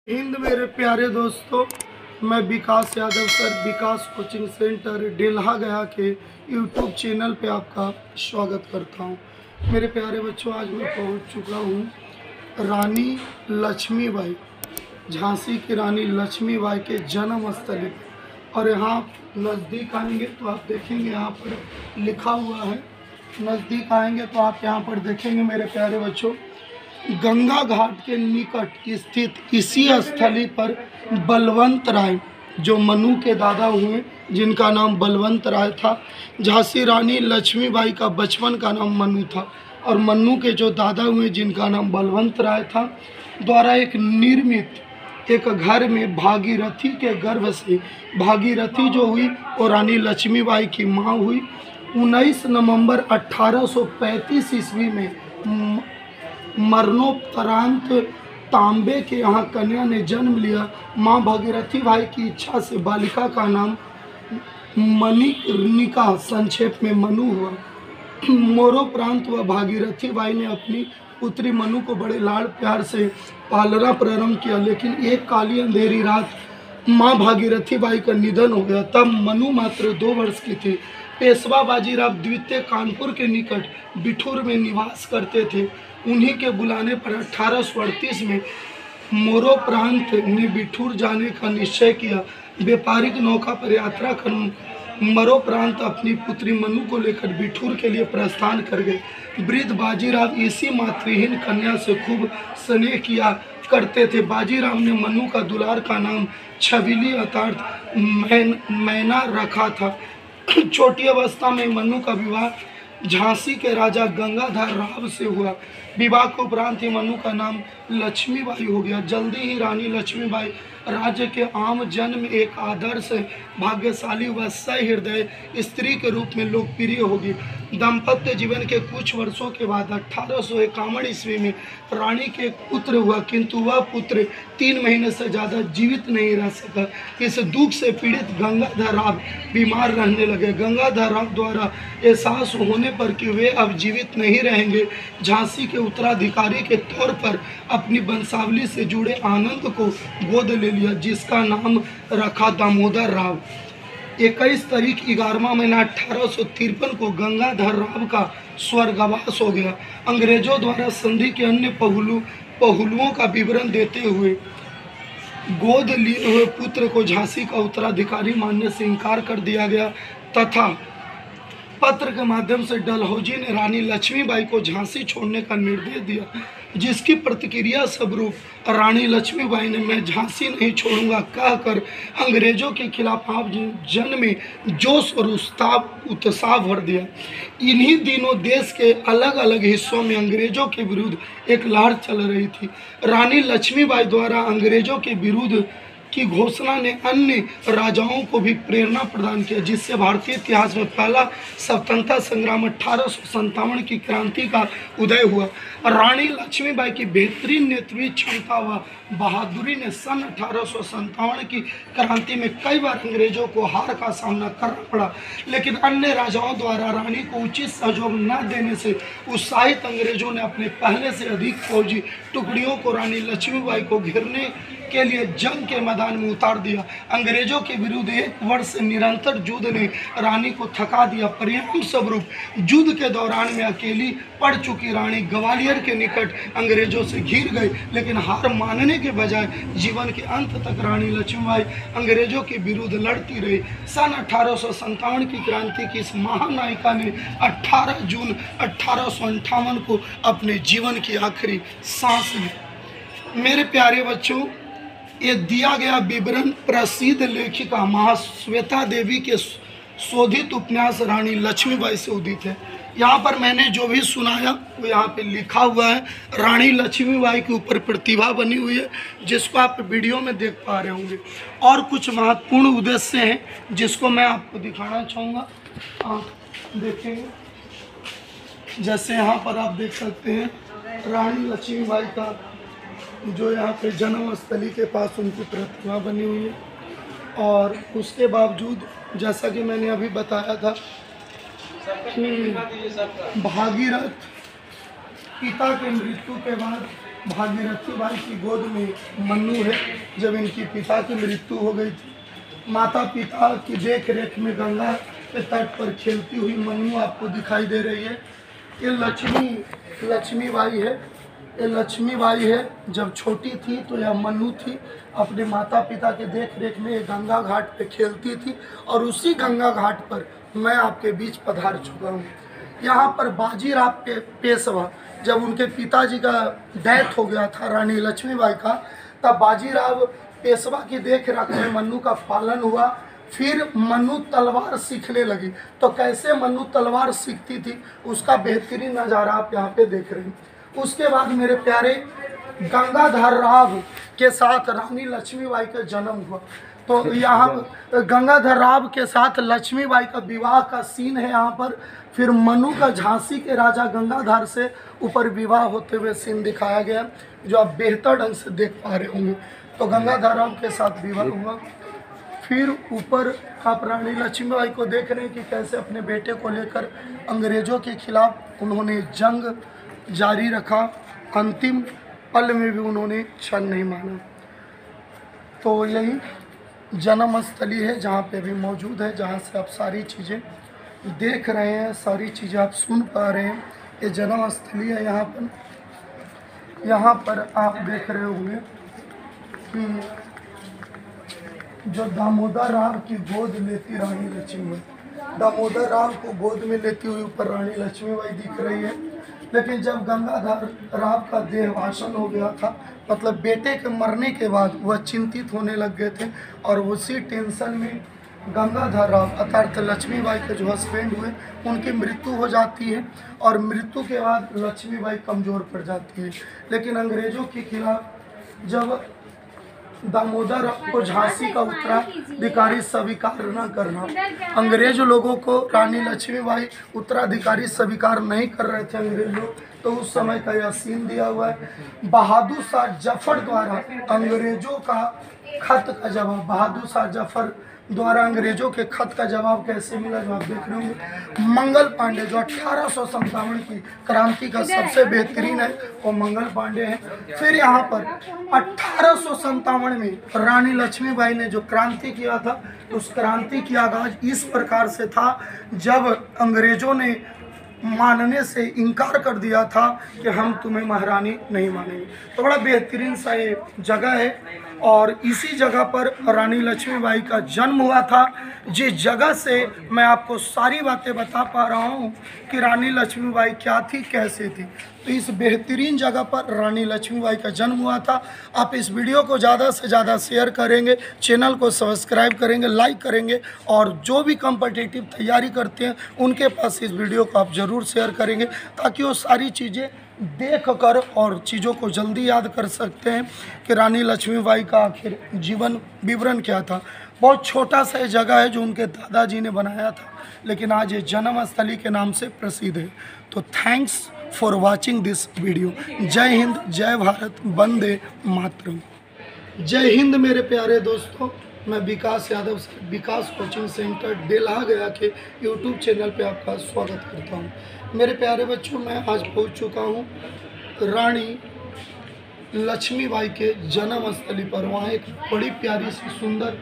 हिंद मेरे प्यारे दोस्तों, मैं विकास यादव सर विकास कोचिंग सेंटर डेल्हा गया के यूट्यूब चैनल पे आपका स्वागत करता हूं। मेरे प्यारे बच्चों, आज मैं पहुंच चुका हूं रानी लक्ष्मीबाई, झांसी की रानी लक्ष्मीबाई के जन्म स्थली पर। और यहाँ नज़दीक आएंगे तो आप देखेंगे यहाँ पर लिखा हुआ है। नज़दीक आएंगे तो आप यहाँ पर देखेंगे मेरे प्यारे बच्चों, गंगा घाट के निकट स्थित इसी स्थली पर बलवंत राय, जो मनु के दादा हुए, जिनका नाम बलवंत राय था। झांसी रानी लक्ष्मीबाई का बचपन का नाम मनु था और मनु के जो दादा हुए, जिनका नाम बलवंत राय था, द्वारा एक निर्मित एक घर में भागीरथी के गर्भ से भागीरथी जो हुई वो रानी लक्ष्मीबाई की माँ हुई। 19 नवंबर 1835 ईस्वी में मरणोपरांत तांबे के यहाँ कन्या ने जन्म लिया। माँ भागीरथी बाई की इच्छा से बालिका का नाम मणिकर्णिका, संक्षेप में मनु हुआ। मरणोपरांत वह भागीरथी बाई ने अपनी पुत्री मनु को बड़े लाड़ प्यार से पालना प्रारंभ किया, लेकिन एक काली अंधेरी रात माँ भागीरथी बाई का निधन हो गया। तब मनु मात्र 2 वर्ष की थी। पेशवा बाजीराव द्वितीय कानपुर के निकट बिठूर में निवास करते थे। उन्हीं के बुलाने पर 1838 में मरणोपरांत ने बिठूर जाने का निश्चय किया। व्यापारिक नौका पर यात्रा कर मरणोपरांत अपनी पुत्री मनु को लेकर बिठूर के लिए प्रस्थान कर गए। वृद्ध बाजीराव इसी मातृहीन कन्या से खूब स्नेह किया करते थे। बाजीराव ने मनु का दुलार का नाम छबीली अर्थात मैना रखा था। छोटी अवस्था में मनु का विवाह झांसी के राजा गंगाधर राव से हुआ। विवाह के उपरांत ही मनु का नाम लक्ष्मीबाई हो गया। जल्दी ही रानी लक्ष्मीबाई राज्य के आम जन में एक आदर्श, भाग्यशाली व सहृदय स्त्री के रूप में लोकप्रिय होगी। दाम्पत्य जीवन के कुछ वर्षों के बाद 1851 ईस्वी में रानी के एक पुत्र हुआ, किंतु वह पुत्र 3 महीने से ज़्यादा जीवित नहीं रह सका। इस दुख से पीड़ित गंगाधर राव बीमार रहने लगे। गंगाधर राव द्वारा एहसास होने पर कि वे अब जीवित नहीं रहेंगे, झांसी के उत्तराधिकारी के तौर पर अपनी वंशावली से जुड़े आनंद को गोद ले लिया, जिसका नाम रखा दामोदर राव। 21 तारीख 11वां महीना 1853 को गंगाधर राव का स्वर्गवास हो गया। अंग्रेजों द्वारा संधि के अन्य पहलुओं का विवरण देते हुए गोद लिए हुए पुत्र को झांसी का उत्तराधिकारी मानने से इनकार कर दिया गया तथा पत्र के माध्यम से डलहौजी ने रानी लक्ष्मीबाई को झांसी छोड़ने का निर्देश दिया, जिसकी प्रतिक्रिया स्वरूप रानी लक्ष्मीबाई ने मैं झांसी नहीं छोड़ूंगा कहकर अंग्रेजों के खिलाफ आप जन में जोश और उत्साह भर दिया। इन्हीं दिनों देश के अलग अलग हिस्सों में अंग्रेजों के विरुद्ध एक लहर चल रही थी। रानी लक्ष्मीबाई द्वारा अंग्रेजों के विरुद्ध की घोषणा ने अन्य राजाओं को भी प्रेरणा प्रदान किया, जिससे भारतीय इतिहास में पहला स्वतंत्रता संग्राम 1857 की क्रांति का उदय हुआ। रानी लक्ष्मीबाई की बेहतरीन नेतृत्व क्षमता व बहादुरी ने सन 1857 की क्रांति में कई बार अंग्रेजों को हार का सामना करना पड़ा, लेकिन अन्य राजाओं द्वारा रानी को उचित सहयोग न देने से उत्साहित अंग्रेजों ने अपने पहले से अधिक फौजी टुकड़ियों को रानी लक्ष्मीबाई को घेरने के लिए जंग के मैदान में उतार दिया। अंग्रेजों के विरुद्ध 1 वर्ष से निरंतर युद्ध ने रानी को थका दिया। परिणाम स्वरूप युद्ध के दौरान में अकेली पड़ चुकी रानी ग्वालियर के निकट अंग्रेजों से घिर गई, लेकिन हार मानने के बजाय जीवन के अंत तक रानी लक्ष्मीबाई अंग्रेजों के विरुद्ध लड़ती रही। सन 1857 की क्रांति की इस महानायिका ने 18 जून 1858 को अपने जीवन की आखिरी सांस ली। मेरे प्यारे बच्चों, ये दिया गया विवरण प्रसिद्ध लेखिका महाश्वेता देवी के शोधित उपन्यास रानी लक्ष्मीबाई से उदित है। यहाँ पर मैंने जो भी सुनाया वो यहाँ पे लिखा हुआ है। रानी लक्ष्मीबाई के ऊपर प्रतिभा बनी हुई है, जिसको आप वीडियो में देख पा रहे होंगे। और कुछ महत्वपूर्ण उद्देश्य हैं जिसको मैं आपको दिखाना चाहूँगा। आप देखेंगे, जैसे यहाँ पर आप देख सकते हैं रानी लक्ष्मीबाई का जो यहाँ पे जन्म स्थली के पास उनकी प्रतिमा बनी हुई है। और उसके बावजूद, जैसा कि मैंने अभी बताया था कि भागीरथ पिता के मृत्यु के बाद भागीरथी बाई की गोद में मन्नू है। जब इनकी पिता की मृत्यु हो गई थी, माता पिता की देख रेख में गंगा के तट पर खेलती हुई मन्नू आपको दिखाई दे रही है। ये लक्ष्मी बाई है। ये लक्ष्मी बाई है। जब छोटी थी तो यह मन्नू थी, अपने माता पिता के देख रेख में गंगा घाट पे खेलती थी और उसी गंगा घाट पर मैं आपके बीच पधार चुका हूँ। यहाँ पर बाजीराव पेशवा, जब उनके पिताजी का डेथ हो गया था रानी लक्ष्मीबाई का, तब बाजीराव पेशवा की देख रेख में मन्नू का पालन हुआ। फिर मन्नू तलवार सीखने लगी। तो कैसे मन्नू तलवार सीखती थी उसका बेहतरीन नज़ारा आप यहाँ पे देख रहे हैं। उसके बाद मेरे प्यारे गंगाधर राव के साथ रानी लक्ष्मीबाई का जन्म हुआ। तो यहाँ गंगाधर राव के साथ लक्ष्मीबाई का विवाह का सीन है यहाँ पर। फिर मन्नू का झांसी के राजा गंगाधर से ऊपर विवाह होते हुए सीन दिखाया गया, जो आप बेहतर ढंग से देख पा रहे होंगे। तो गंगाधर राव के साथ विवाह हुआ। फिर ऊपर आप रानी लक्ष्मीबाई को देख रहे हैं कि कैसे अपने बेटे को लेकर अंग्रेज़ों के खिलाफ उन्होंने जंग जारी रखा। अंतिम पल में भी उन्होंने क्षण नहीं माना। तो यही जन्मस्थली है जहाँ पे भी मौजूद है, जहाँ से आप सारी चीज़ें देख रहे हैं, सारी चीज़ें आप सुन पा रहे हैं। ये जन्मस्थली है। यहाँ पर आप देख रहे होंगे कि जो दामोदर राव की गोद लेती रानी लक्ष्मीबाई, दामोदर राव को गोद में लेती हुई ऊपर रानी लक्ष्मीबाई दिख रही है। लेकिन जब गंगाधर राव का देहभाषण हो गया था, मतलब बेटे के मरने के बाद वह चिंतित होने लग गए थे और उसी टेंशन में गंगाधर राव अर्थात लक्ष्मीबाई के जो हस्बैंड हुए उनकी मृत्यु हो जाती है और मृत्यु के बाद लक्ष्मीबाई कमज़ोर पड़ जाती है। लेकिन अंग्रेज़ों के खिलाफ जब दामोदर को झांसी का उत्तराधिकारी स्वीकार न करना, अंग्रेज लोगों को रानी लक्ष्मीबाई उत्तराधिकारी स्वीकार नहीं कर रहे थे अंग्रेज लोग, तो उस समय का यह सीन दिया हुआ है। बहादुर शाह जफर द्वारा अंग्रेजों का खत का जवाब, बहादुर शाह जफर द्वारा अंग्रेजों के खत का जवाब कैसे मिला, जो आप देख रहे होंगे। मंगल पांडे जो 1857 की क्रांति का सबसे बेहतरीन है, वो मंगल पांडे हैं। फिर यहाँ पर 1857 में रानी लक्ष्मीबाई ने जो क्रांति किया था, उस क्रांति की आगाज इस प्रकार से था, जब अंग्रेजों ने मानने से इनकार कर दिया था कि हम तुम्हें महारानी नहीं मानेंगे। तो बड़ा बेहतरीन सा ये जगह है और इसी जगह पर रानी लक्ष्मीबाई का जन्म हुआ था। जिस जगह से मैं आपको सारी बातें बता पा रहा हूँ कि रानी लक्ष्मीबाई क्या थी, कैसे थी, तो इस बेहतरीन जगह पर रानी लक्ष्मीबाई का जन्म हुआ था। आप इस वीडियो को ज़्यादा से ज़्यादा शेयर करेंगे, चैनल को सब्सक्राइब करेंगे, लाइक करेंगे और जो भी कॉम्पिटिटिव तैयारी करते हैं उनके पास इस वीडियो को आप ज़रूर शेयर करेंगे, ताकि वो सारी चीज़ें देख कर और चीज़ों को जल्दी याद कर सकते हैं कि रानी लक्ष्मीबाई का आखिर जीवन विवरण क्या था। बहुत छोटा सा ये जगह है जो उनके दादाजी ने बनाया था, लेकिन आज ये जन्मस्थली के नाम से प्रसिद्ध है। तो thanks for watching this video. जय हिंद, जय भारत, वंदे मातरम। जय हिंद मेरे प्यारे दोस्तों, मैं विकास यादव से विकास कोचिंग सेंटर डेल्हा गया के यूट्यूब चैनल पे आपका स्वागत करता हूँ। मेरे प्यारे बच्चों, मैं आज पहुँच चुका हूँ रानी लक्ष्मीबाई के जन्मस्थली पर। वहाँ एक बड़ी प्यारी सी सुंदर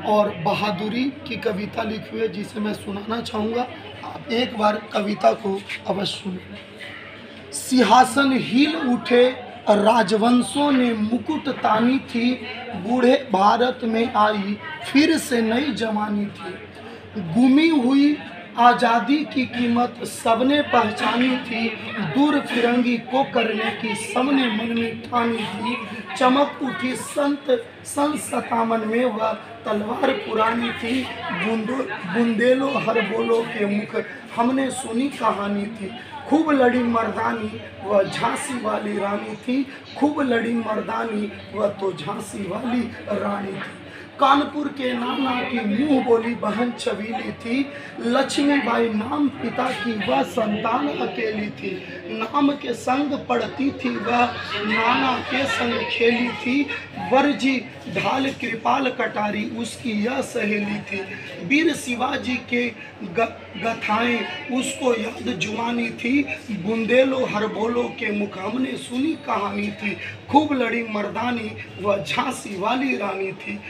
और बहादुरी की कविता लिखी हुई है, जिसे मैं सुनाना चाहूँगा। आप एक बार कविता को अवश्य सुनें। सिंहासन हिल उठे, राजवंशों ने मुकुट तानी थी, बूढ़े भारत में आई फिर से नई जमानी थी। गुमी हुई आज़ादी की कीमत सबने पहचानी थी, दूर फिरंगी को करने की सबने मन में ठानी थी। चमक उठी सन 57 में वह तलवार पुरानी थी, बुंदेलो हर बोलो के मुख हमने सुनी कहानी थी। खूब लड़ी मर्दानी वह झांसी वाली रानी थी, खूब लड़ी मर्दानी वह तो झांसी वाली रानी थी। कानपुर के नाना की मुंह बोली बहन छबीली थी, लक्ष्मीबाई नाम पिता की वह संतान अकेली थी। नाम के संग पढ़ती थी वह, नाना के संग खेली थी। वरजी ढाल कृपाल कटारी उसकी यह सहेली थी। वीर शिवाजी के गथाएं उसको याद जुबानी थी। बुंदेलो हरबोलो के मुख हमने सुनी कहानी थी। खूब लड़ी मर्दानी वह झांसी वाली रानी थी।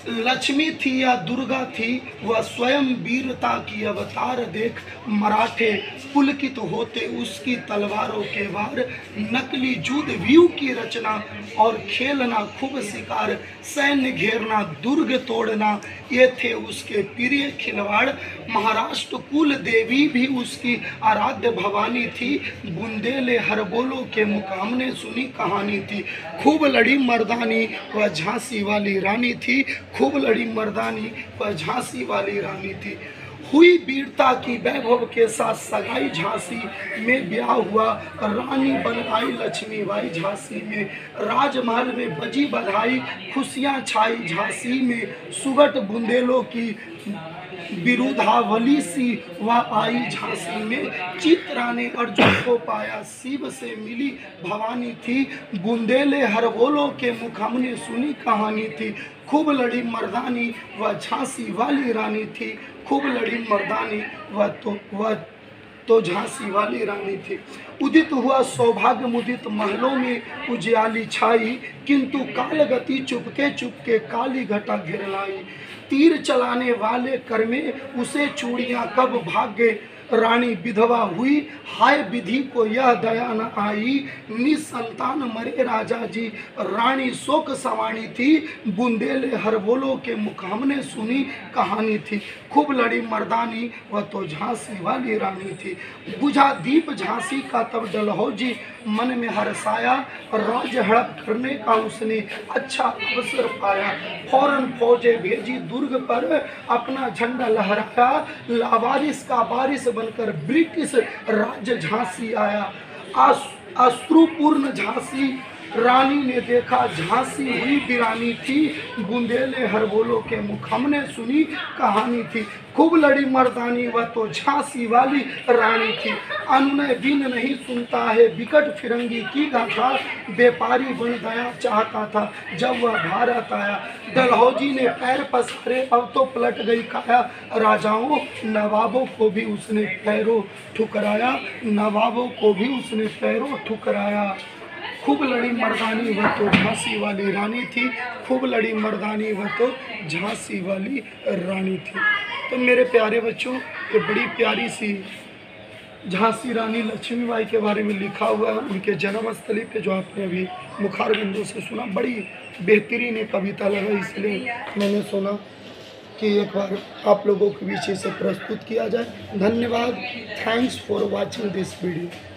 लक्ष्मी थी या दुर्गा थी वह स्वयं वीरता की अवतार देख, मराठे पुलकित होते उसकी तलवारों के वार। नकली युद्ध व्यू की रचना और खेलना खूब शिकार, सैन्य घेरना दुर्ग तोड़ना ये थे उसके प्रिय खिलवाड़। महाराष्ट्र कुल देवी भी उसकी आराध्य भवानी थी। बुंदेले हरबोलो के मुकामने सुनी कहानी थी। खूब लड़ी मर्दानी वह झांसी वाली रानी थी। खूब लड़ी मर्दानी वह झांसी वाली रानी थी। हुई वीरता की वैभव के साथ सगाई, झांसी में ब्याह हुआ। रानी बन आई लक्ष्मीबाई झांसी में। राजमहल में बजी बधाई, खुशियां छाई झांसी में। सुगट बुंदेलों की विरुद्धावली सी वह आई झांसी में। चित्रा ने अर्जुन को पाया, शिव से मिली भवानी थी। बुंदेले हरबोलो के मुख हमने सुनी कहानी थी। खूब लड़ी मर्दानी वह झांसी वाली रानी थी। खूब लड़ी मर्दानी वह तो झांसी वाली रानी थी। उदित हुआ सौभाग्य मुदित महलों में उजियाली छाई, किंतु कालगति चुपके चुपके काली घटा घिर लाई। तीर चलाने वाले कर में उसे चूड़ियां कब भाग्य, रानी विधवा हुई हाय विधि को यह दया न आई। निसंतान मरे राजा जी रानी शोक सवाणी थी। बुंदेले हरबोलो के मुख हमने सुनी कहानी थी। खूब लड़ी मर्दानी वह तो झांसी वाली रानी थी। बुझा दीप झांसी का तब डलहौजी मन में हर्षाया। राज्य हड़प करने का उसने अच्छा अवसर पाया। फौरन फौजें भेजी दुर्ग पर अपना झंडा लहराया। लावारिस का वारिस बनकर ब्रिटिश राज्य झांसी आया। अश्रुपूर्ण झांसी रानी ने देखा झांसी हुई वीरानी थी। बुंदेले हरबोलो के मुख हमने सुनी कहानी थी। खूब लड़ी मर्दानी वह तो झांसी वाली रानी थी। अनुनय बिन नहीं सुनता है विकट फिरंगी की गाथा। व्यापारी बन दया चाहता था जब वह भारत आया। डलहौजी ने पैर पसारे अब तो पलट गई काया। राजाओं नवाबों को भी उसने पैरों ठुकराया। नवाबों को भी उसने पैरों ठुकराया। खूब लड़ी मर्दानी वह तो झांसी वाली रानी थी। खूब लड़ी मर्दानी वह तो झांसी वाली रानी थी। तो मेरे प्यारे बच्चों, ये बड़ी प्यारी सी झांसी रानी लक्ष्मीबाई के बारे में लिखा हुआ है। उनके जन्मस्थली पे जो आपने अभी मुखारबिंदों से सुना, बड़ी बेहतरीन एक कविता लगा, इसलिए मैंने सोना कि एक बार आप लोगों के बीच इसे प्रस्तुत किया जाए। धन्यवाद। Thanks for watching this video.